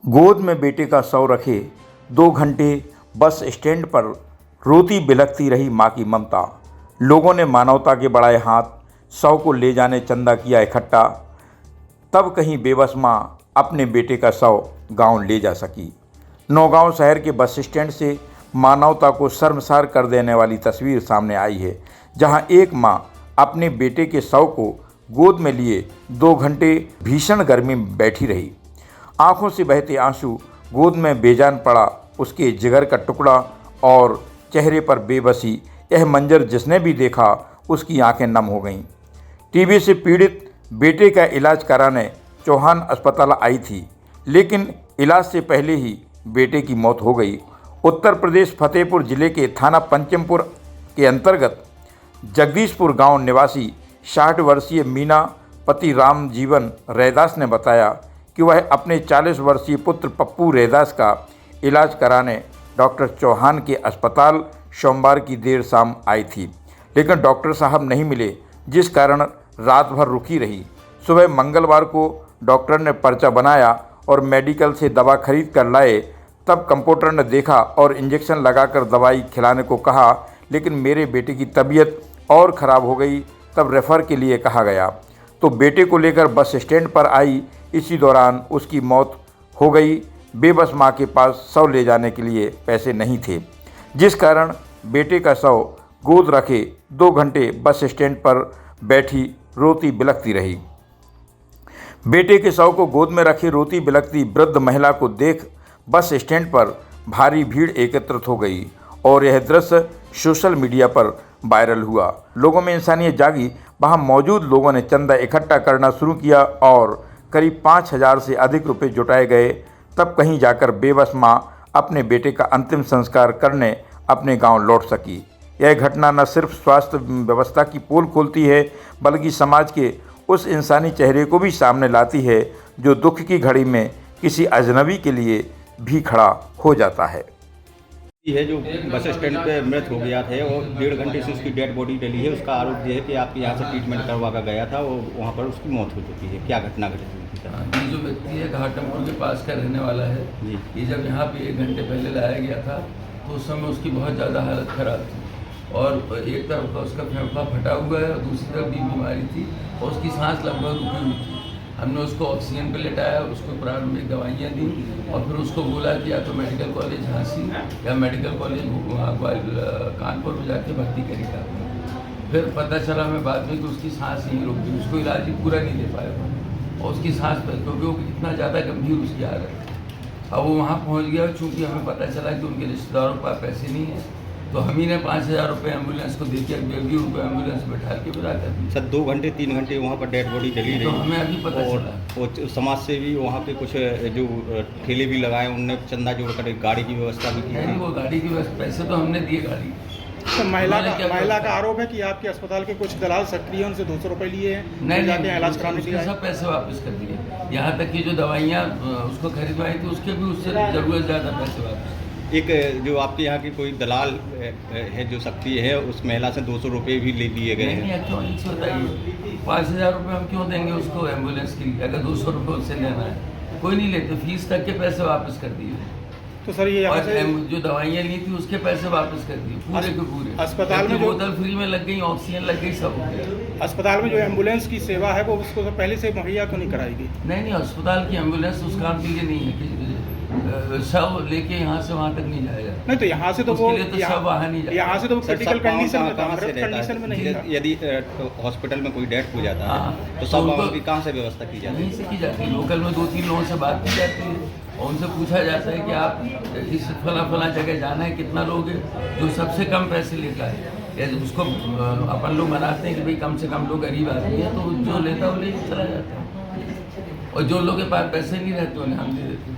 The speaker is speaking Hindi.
गोद में बेटे का शव रखे 2 घंटे बस स्टैंड पर रोती बिलखती रही मां की ममता। लोगों ने मानवता के बढ़ाए हाथ, शव को ले जाने चंदा किया इकट्ठा। तब कहीं बेबस मां अपने बेटे का शव गांव ले जा सकी। नौगांव शहर के बस स्टैंड से मानवता को शर्मसार कर देने वाली तस्वीर सामने आई है, जहां एक मां अपने बेटे के शव को गोद में लिए 2 घंटे भीषण गर्मी में बैठी रही। आंखों से बहते आंसू, गोद में बेजान पड़ा उसके जिगर का टुकड़ा और चेहरे पर बेबसी। यह मंजर जिसने भी देखा उसकी आंखें नम हो गईं। टीबी से पीड़ित बेटे का इलाज कराने चौहान अस्पताल आई थी, लेकिन इलाज से पहले ही बेटे की मौत हो गई। उत्तर प्रदेश फतेहपुर जिले के थाना पंचमपुर के अंतर्गत जगदीशपुर गांव निवासी 60 वर्षीय मीना पति राम जीवन रैदास ने बताया कि वह अपने 40 वर्षीय पुत्र पप्पू रैदास का इलाज कराने डॉक्टर चौहान के अस्पताल सोमवार की देर शाम आई थी, लेकिन डॉक्टर साहब नहीं मिले, जिस कारण रात भर रुकी रही। सुबह मंगलवार को डॉक्टर ने पर्चा बनाया और मेडिकल से दवा खरीद कर लाए। तब कंपाउंडर ने देखा और इंजेक्शन लगाकर दवाई खिलाने को कहा, लेकिन मेरे बेटे की तबीयत और ख़राब हो गई। तब रेफ़र के लिए कहा गया तो बेटे को लेकर बस स्टैंड पर आई। इसी दौरान उसकी मौत हो गई। बेबस मां के पास शव ले जाने के लिए पैसे नहीं थे, जिस कारण बेटे का शव गोद रखे 2 घंटे बस स्टैंड पर बैठी रोती बिलखती रही। बेटे के शव को गोद में रखे रोती बिलखती वृद्ध महिला को देख बस स्टैंड पर भारी भीड़ एकत्रित हो गई और यह दृश्य सोशल मीडिया पर वायरल हुआ। लोगों में इंसानियत जागी। वहां मौजूद लोगों ने चंदा इकट्ठा करना शुरू किया और करीब 5,000 से अधिक रुपए जुटाए गए। तब कहीं जाकर बेबस मां अपने बेटे का अंतिम संस्कार करने अपने गांव लौट सकी। यह घटना न सिर्फ स्वास्थ्य व्यवस्था की पोल खोलती है, बल्कि समाज के उस इंसानी चेहरे को भी सामने लाती है जो दुख की घड़ी में किसी अजनबी के लिए भी खड़ा हो जाता है। है जो बस स्टैंड पे मृत हो गया था और 1.5 घंटे से उसकी डेड बॉडी डली है। उसका आरोप ये है कि आपके यहाँ से ट्रीटमेंट करवा कर गया था और वहाँ पर उसकी मौत हो चुकी है। क्या घटना घटी थी? ये जो व्यक्ति है घाटमपुर के पास का रहने वाला है जी। ये जब यहाँ पे 1 घंटे पहले लाया गया था तो उस समय उसकी बहुत ज़्यादा हालत ख़राब थी और एक तरफ का उसका फेफड़ा फटा हुआ है और दूसरी तरफ भी बीमारी थी और उसकी सांस लगभग रुकी हुई थी। हमने उसको ऑक्सीजन पे लेटाया, उसको प्रारंभिक दवाइयाँ दी और फिर उसको बोला कि या तो मेडिकल कॉलेज झांसी या मेडिकल कॉलेज कानपुर में जाके भर्ती करेगा। फिर पता चला हमें बाद में कि उसकी सांस नहीं रुक गई, उसको इलाज ही पूरा नहीं दे पाया और उसकी सांस पर क्योंकि वो इतना ज़्यादा गंभीर उसकी हालत है। अब वो वहाँ पहुँच गया, चूँकि हमें पता चला कि उनके रिश्तेदारों के पास पैसे नहीं है तो हम ही ने 5,000 रुपये एम्बुलेंस को देकर भी उनको एम्बुलेंस बैठा के बुला कर दी। सर 2 घंटे 3 घंटे वहाँ पर डेड बॉडी डली रही तो हमें अभी पता चला। और समाज से भी वहाँ पे कुछ जो ठेले भी लगाए, उनने चंदा जोड़कर एक गाड़ी की व्यवस्था भी की नहीं, वो गाड़ी की पैसे तो हमने दिए गाड़ी। तो महिला का आरोप है कि आपके अस्पताल के कुछ दलाल सक्रिय हैं, उनसे 200 रुपये लिए हैं। नहीं, इलाज कराने के लिए सब पैसे वापस कर दिए। यहाँ तक कि जो दवाइयाँ उसको खरीदवाई थी उसके भी उससे ज़रूरत ज़्यादा पैसे वापस। एक जो आपके यहाँ की कोई दलाल है जो सक्रिय है, उस महिला से 200 रुपये भी ले लिए गए हैं। क्यों नहीं बताइए, 5,000 रुपये हम क्यों देंगे उसको एम्बुलेंस के लिए? अगर 200 रुपये उससे लेना है कोई नहीं लेते, फीस तक के पैसे वापस कर दिए। तो सर ये जो दवाइयाँ ली थी उसके पैसे वापस कर दिए पूरे के पूरे। अस्पताल में बोतल फ्री में लग गई, ऑक्सीजन लग गई, सब हो गया। अस्पताल में जो एम्बुलेंस की सेवा है वो उसको पहले से मुहैया क्यों नहीं कराएगी? नहीं, अस्पताल की एम्बुलेंस उस काम के लिए नहीं है कि शव लेके यहाँ से वहाँ तक नहीं जाएगा। नहीं तो यहाँ से तो वो यहाँ से तो क्रिटिकल कंडीशन में नहीं है। यदि हॉस्पिटल में कोई डेथ हो जाता है तो सब की कहाँ से व्यवस्था की जाती है? यहीं से की जाती है। लोकल में 2-3 लोगों से बात की जाती है और उनसे पूछा जाता है कि आप इस फला जगह जाना है, कितना लोग है, जो सबसे कम पैसे लेता है उसको अपन लोग मनाते हैं कि भाई कम से कम लोग गरीब आदमी है तो जो लेता है वो लेके चला जाता है और जो लोग के पास पैसे नहीं रहते उन्हें हम दे देते हैं।